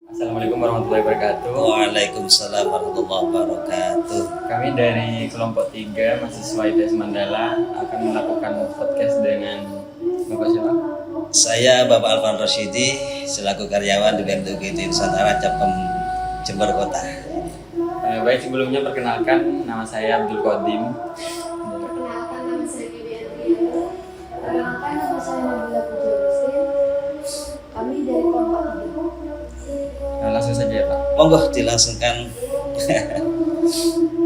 Assalamualaikum warahmatullahi wabarakatuh. Waalaikumsalam warahmatullahi wabarakatuh. Kami dari kelompok 3 mahasiswa ITS Mandala akan melakukan podcast dengan Bapak siapa? Saya Bapak Alvan Rosyidi selaku karyawan di BMTUGT Nusantara Capem Jember Kota. Baik, sebelumnya perkenalkan, nama saya Abdul Qadim. Perkenalkan, nama saya Bibian. Perkenalkan, nama saya Nabila Puja Rustin. Kami dari kelompok 3. Langsung saja ya Pak. Monggo dilangsungkan.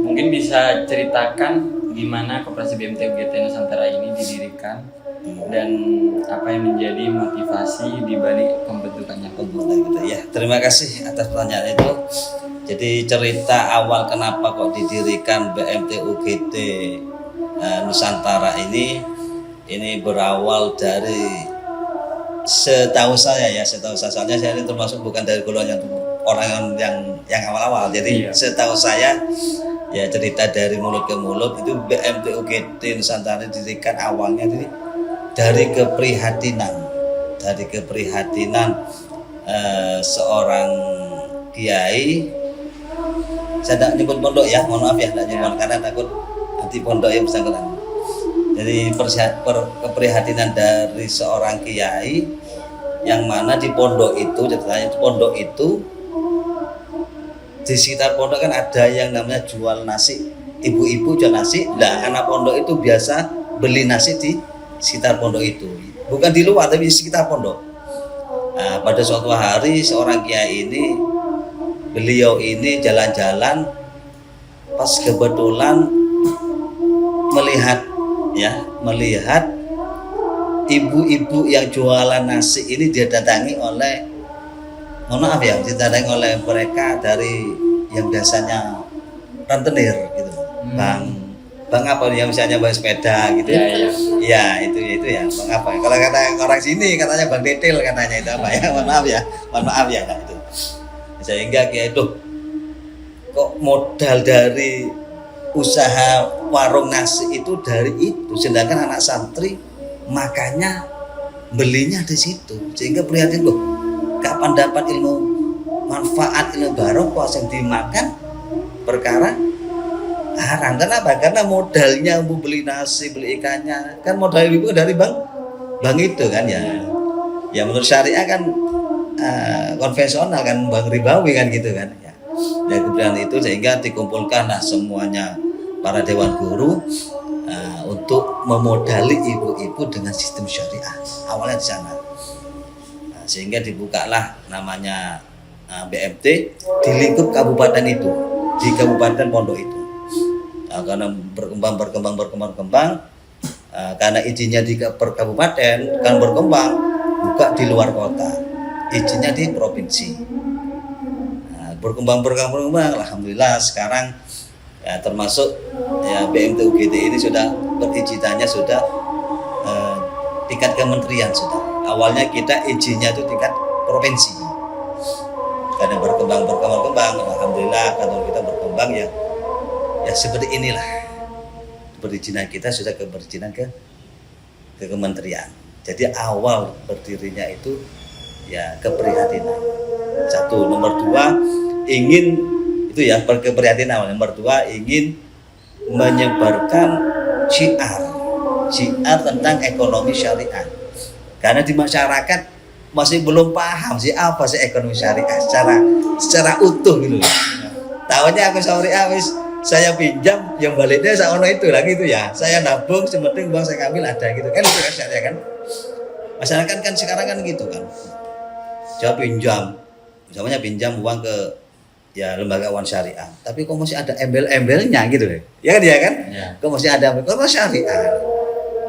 Mungkin bisa ceritakan gimana Koperasi BMTUGT Nusantara ini didirikan dan apa yang menjadi motivasi di balik pembentukannya. Gitu ya. Terima kasih atas pertanyaan itu. Jadi cerita awal kenapa kok didirikan BMTUGT Nusantara ini berawal dari setahu saya soalnya saya ini termasuk bukan dari golongan orang yang awal-awal. Jadi setahu saya ya cerita dari mulut ke mulut itu BMTUGT Nusantara didirikan awalnya dari keprihatinan seorang kiai. Saya tidak nyebut pondok ya, mohon maaf ya, tidak nyebut karena takut nanti pondok yang bersangkutan. Jadi keprihatinan dari seorang kiai yang mana di pondok itu, ceritanya di pondok itu di sekitar pondok kan ada yang namanya jual nasi, ibu-ibu jual nasi. Nah, anak pondok itu biasa beli nasi di sekitar pondok itu, bukan di luar tapi di sekitar pondok. Nah, pada suatu hari seorang kiai beliau ini jalan-jalan, pas kebetulan melihat ibu-ibu yang jualan nasi ini didatangi oleh, didatangi oleh mereka dari yang biasanya rentenir gitu, bang apa yang misalnya bang sepeda gitu ya itu ya bang apa kalau kata orang sini katanya bang detail katanya itu apa ya, mohon maaf ya itu. Sehingga kayak itu kok modal dari usaha warung nasi itu dari itu, sedangkan anak santri makanya belinya di situ. Sehingga prihatin, loh kapan dapat ilmu manfaat, ilmu barokah yang dimakan perkara haram. Kenapa? Karena modalnya mau beli nasi, beli ikannya kan modal ibu dari bang itu kan ya menurut syariah kan konvensional kan, bang ribawi kan gitu kan ya. Dan kemudian itu sehingga dikumpulkanlah semuanya para dewan guru untuk memodali ibu-ibu dengan sistem syariah awalnya di sana. Sehingga dibukalah namanya BMT di lingkup kabupaten itu, di kabupaten pondok itu. Karena berkembang karena izinnya di kabupaten kan berkembang, buka di luar kota, izinnya di provinsi. Berkembang alhamdulillah sekarang ya termasuk ya BMTUGT ini sudah perizinannya sudah tingkat kementerian sudah. Awalnya kita izinnya itu tingkat provinsi. Karena berkembang alhamdulillah kantor kita berkembang ya seperti inilah. Perizinan kita sudah perizinan ke kementerian. Jadi awal berdirinya itu ya keprihatinan. Satu, nomor dua ingin itu ya keprihatinan. Nomor dua ingin menyebarkan syiar tentang ekonomi syariah. Karena di masyarakat masih belum paham sih apa sih ekonomi syariah secara utuh gitu. Tahunya aku syariah saya pinjam yang baliknya seono itu lah gitu ya. Saya nabung sementing uang saya ambil ada gitu kan, itu kan syariah kan. Masyarakat kan sekarang kan gitu kan. Saya pinjam, misalnya pinjam uang ke ya lembaga keuangan syariah, tapi kok masih ada embel-embelnya gitu deh. Ya kan? Ya. Kok masih ada kok syariah.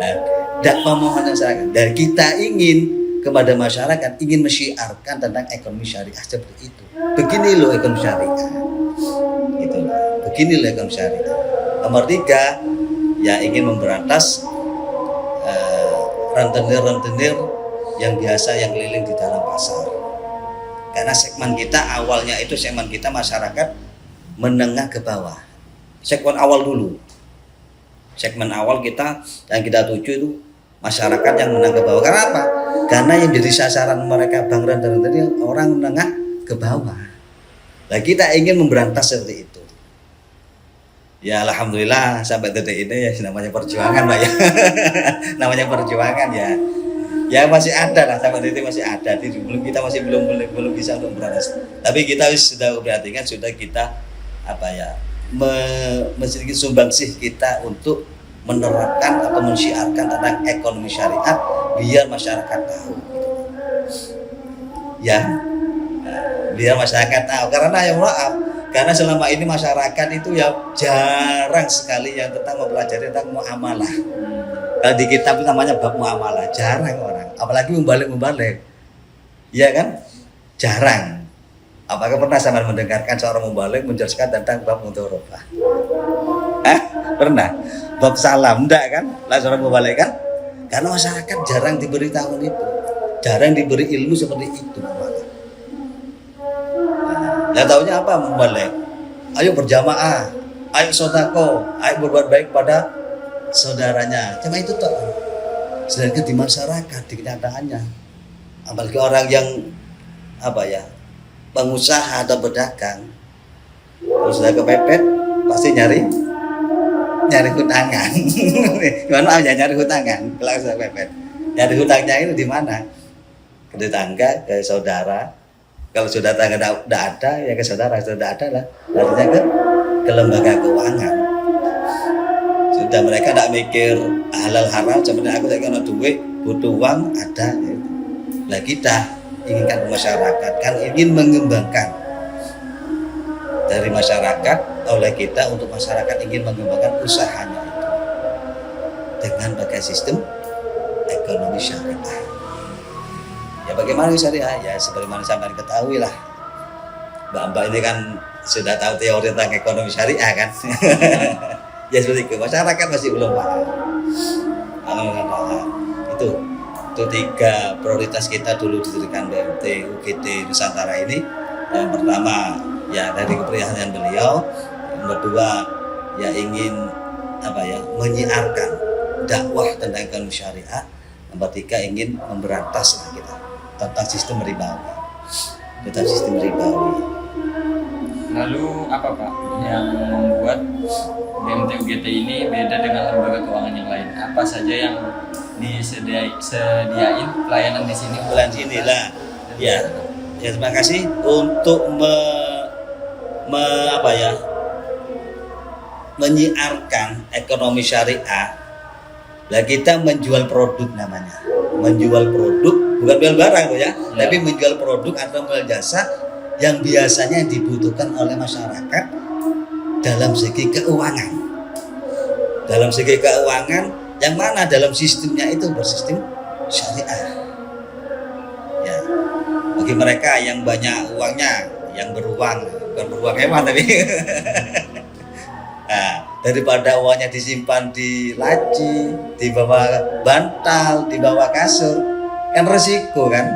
Nah, dakwah masyarakat dari kita ingin kepada masyarakat ingin mensyiarkan tentang ekonomi syariah seperti itu. Begini loh ekonomi syariah. Gitu. Begini loh ekonomi syariah. Nomor 3 ya ingin memberantas rentenir yang biasa yang keliling di dalam pasar. Karena segmen kita awalnya itu segmen kita masyarakat menengah ke bawah. Segmen awal dulu. Segmen awal kita yang kita tuju itu masyarakat yang menengah ke bawah. Karena apa? Karena yang jadi sasaran mereka bang rentenir orang menengah ke ke bawah. Nah, kita ingin memberantas seperti itu. Ya alhamdulillah sampai detik ini ya namanya perjuangan Pak ya. Namanya perjuangan ya. Ya masih ada lah, sampai detik masih ada. Kita masih belum bisa untuk memberantas. Tapi kita sudah perhatikan, sudah kita sedikit sumbangsih kita untuk menerapkan atau mensyiarkan tentang ekonomi syariat biar masyarakat tahu. Ya, biar masyarakat tahu. Karena ya maaf, karena selama ini masyarakat itu ya jarang sekali yang tentang mempelajari tentang muamalah. Kalau di kitab itu namanya bab muamalah, jarang orang. Apalagi membalik. Iya kan? Jarang. Apakah pernah sampai mendengarkan seorang membalik menjelaskan tentang bab mudharabah? Pernah? Bab salam, enggak kan? Lah seorang membalik kan? Karena masyarakat jarang diberitahu itu. Jarang diberi ilmu seperti itu. Nah, tahunya apa membalik? Ayo berjamaah, ayo sedekah, ayo berbuat baik pada saudaranya. Cuma itu toh. Sedangkan di masyarakat, di kenyataannya, apalagi orang yang pengusaha atau pedagang, kalau sudah kepepet pasti nyari hutangan. Gimana aja nyari hutangan kalau sudah kepepet. Nyari hutangnya itu di mana? Ke tetangga, ke saudara. Kalau sudah tetangga tidak ada, ya ke saudara. Sudah ada lah, larinya ke lembaga keuangan. Sudah mereka tidak mikir halal haram. Sebenarnya aku tidak kena duit, butuh uang ada. Nah kita inginkan masyarakat kan ingin mengembangkan dari masyarakat oleh kita untuk masyarakat ingin mengembangkan usahanya itu dengan pakai sistem ekonomi syariah. Ya bagaimana syariah? Ya sebagaimana sampai ketahui lah, Mbak ini kan sudah tahu teori tentang ekonomi syariah kan. Ya seperti itu, masyarakat masih belum paham. Itu 3 prioritas kita dulu didirikan BMT UGT Nusantara ini. Yang pertama ya dari keprihatinan beliau, yang kedua ya ingin menyiarkan dakwah tentang ekonomi syariah, yang ketiga ingin memberantas kita tentang sistem ribawi. Lalu apa Pak yang membuat BMT UGT ini beda dengan lembaga keuangan yang lain? Apa saja yang disediain pelayanan di sini? Pelayanan sini lah. Ya terima kasih untuk menyiarkan ekonomi syariah. Lah kita menjual produk namanya. Menjual produk bukan jual barang loh ya, tapi menjual produk atau menjual jasa yang biasanya dibutuhkan oleh masyarakat dalam segi keuangan. Dalam segi keuangan yang mana dalam sistemnya itu bersistem syariah. Ya. Bagi mereka yang banyak uangnya, yang bukan beruang hewan tapi nah, daripada uangnya disimpan di laci, di bawah bantal, di bawah kasur, kan resiko kan?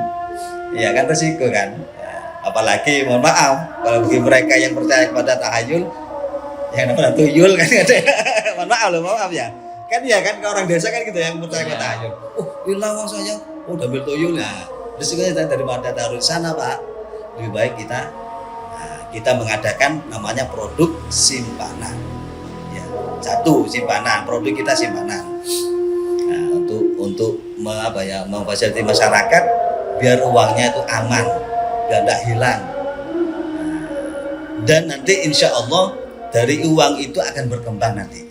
Iya kan resiko kan? Apalagi mohon maaf kalau bagi mereka yang percaya kepada tahayul, yang namanya tuyul kan ada. mohon maaf ya. Kan ya kan ke orang desa kan gitu yang percaya kepada tahayul. Hilang uang saya, ambil tuyul ya. Resikonya daripada taruh di sana Pak, lebih baik kita mengadakan namanya produk simpanan. Ya, satu simpanan, produk kita simpanan. Nah, untuk memfasilitasi masyarakat biar uangnya itu aman, biar tidak hilang. Dan nanti insya Allah dari uang itu akan berkembang nanti.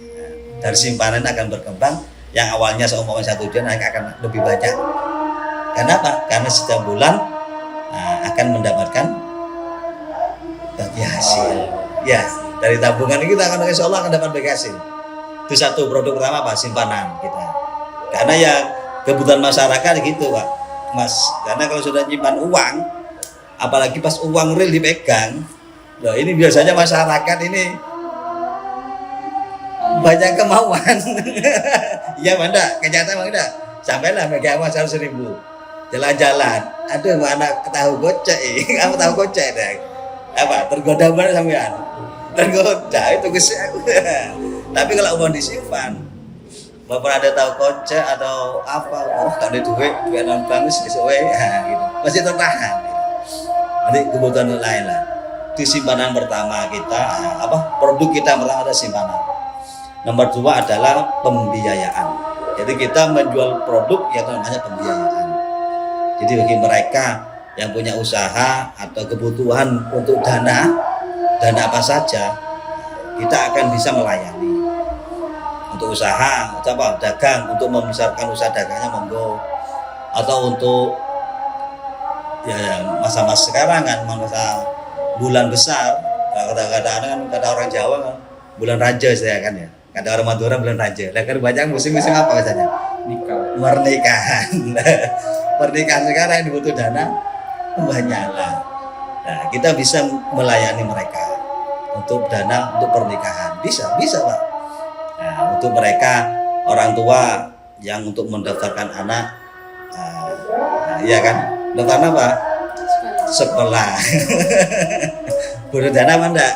Dari simpanan akan berkembang. Yang awalnya seumpama 1 bulan akan lebih banyak. Kenapa? Karena setiap bulan akan mendapatkan bagi hasil. Ya, dari tabungan ini kita akan insya Allah akan dapat bagi hasil. Itu satu produk pertama Pak, simpanan kita. Karena ya kebutuhan masyarakat gitu Pak, Mas. Karena kalau sudah nyimpan uang, apalagi pas uang real dipegang, loh ini biasanya masyarakat ini banyak kemauan. Iya Banda, kenyataan Bang enggak? Sampailah megang uang 100.000. Jalan-jalan, aduh mana tahu gocek, kamu tahu gocek deh. Apa tergoda banget sampean? Tergoda itu gesek aku. Tapi kalau uang disimpan, bapak ada tahu kocek atau apa? Oh, kalau duit non bangus sesuai, gitu. Masih tertahan. Gitu. nanti kebutuhan lain lah. Di simpanan pertama kita, produk kita pertama ada simpanan. Nomor 2 adalah pembiayaan. Jadi kita menjual produk yang namanya pembiayaan. Jadi bagi mereka yang punya usaha atau kebutuhan untuk dana apa saja, kita akan bisa melayani. Untuk usaha, dagang, untuk membesarkan usaha dagangnya monggo. Atau untuk masa-masa sekarang kan, masa bulan besar, kata orang Jawa kan, bulan raja saya kan ya. Kata orang Madura bulan raja. Lah kan banyak musim-musim apa biasanya? Nikah. Pernikahan. Pernikahan sekarang yang butuh dana banyak lah. Nah, kita bisa melayani mereka untuk dana untuk pernikahan. Bisa Pak. Nah, untuk mereka orang tua yang untuk mendaftarkan anak, iya kan? Daftar apa? Sekolah. Butuh dana apa enggak?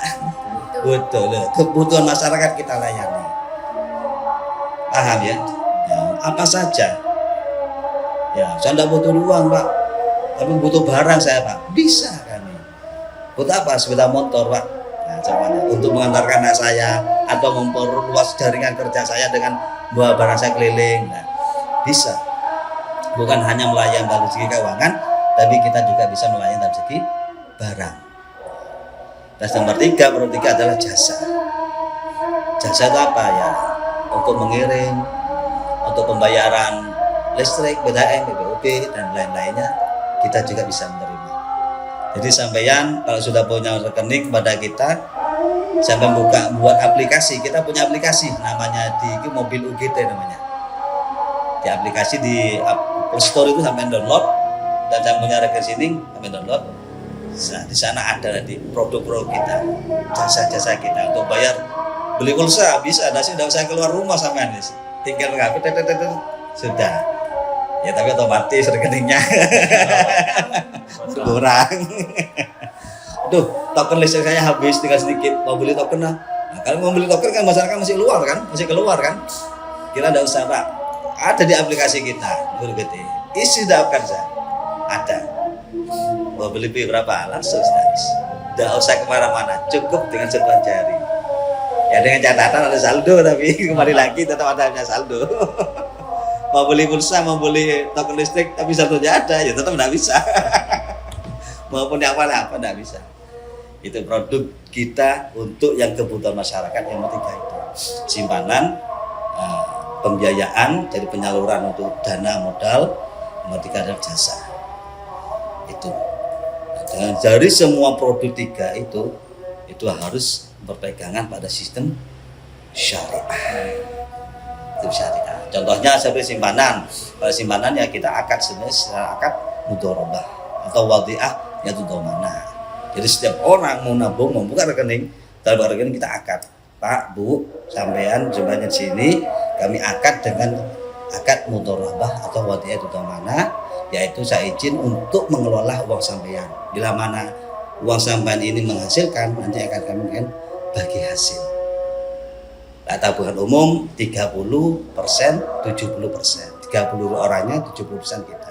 Betul. Kebutuhan masyarakat kita layani. Paham ya? Apa saja. Ya, saya enggak butuh uang, Pak. Tapi butuh barang saya, Pak. Bisa kami. Butuh apa? Sepeda motor, Pak. Nah, contohnya untuk mengantarkan anak saya atau memperluas jaringan kerja saya dengan bawa barang saya keliling. Nah, bisa. Bukan hanya melayani dari segi keuangan, tapi kita juga bisa melayani dari segi barang. Dan nomor 3, produk 3 adalah jasa. Jasa itu apa ya? Untuk mengirim, untuk pembayaran listrik, BDM, BPOB, dan lain-lainnya, kita juga bisa menerima. Jadi sampeyan kalau sudah punya rekening pada kita, sampai buat aplikasi. Kita punya aplikasi namanya di mobil UGT namanya. Di aplikasi di Apple Store itu sampai download, dan saya punya rekening sampai download. Nah, di sana ada nanti produk-produk kita, jasa-jasa kita untuk bayar beli pulsa bisa, tidak usah keluar rumah sampean, tinggal ngaku sudah. Ya tapi otomatis rekeningnya kurang. Duh, token listrik saya habis, tinggal sedikit, mau beli token lah. Nah, kalau mau beli token kan masyarakat masih keluar kan? Kita tidak usah, Pak. Ada di aplikasi kita, UGT. Isi daftar saja. Ada. Mau beli berapa? Langsung habis. Tidak usah kemana-mana, cukup dengan sentuhan jari. Ya dengan catatan ada saldo, tapi kembali lagi tetap ada saldo. Mau beli pulsa, mau beli token listrik, tapi saldonya ada, ya tetap tidak bisa. Maupun apa tidak bisa. Itu produk kita untuk yang kebutuhan masyarakat yang ketiga itu. Simpanan, pembiayaan, jadi penyaluran untuk dana modal, nomor 3 adalah jasa. Itu. Nah, dari semua produk 3 itu harus berpegangan pada sistem syariah. Itu syariah. Contohnya seperti simpanan. Pada simpanan ya kita akad secara akad mudharabah atau wadiah yaitu domana. Jadi setiap orang mau nabung, membuka rekening, dalam rekening kita akad. Pak, Bu, sampean jumlahnya di sini, kami akad dengan akad mudharabah atau wadiah itu domana, yaitu saya izin untuk mengelola uang sampean. Bila mana uang sampean ini menghasilkan, nanti akan kami bagi hasil. Tabungan umum 30%, 70%. 30 orangnya, 70% kita.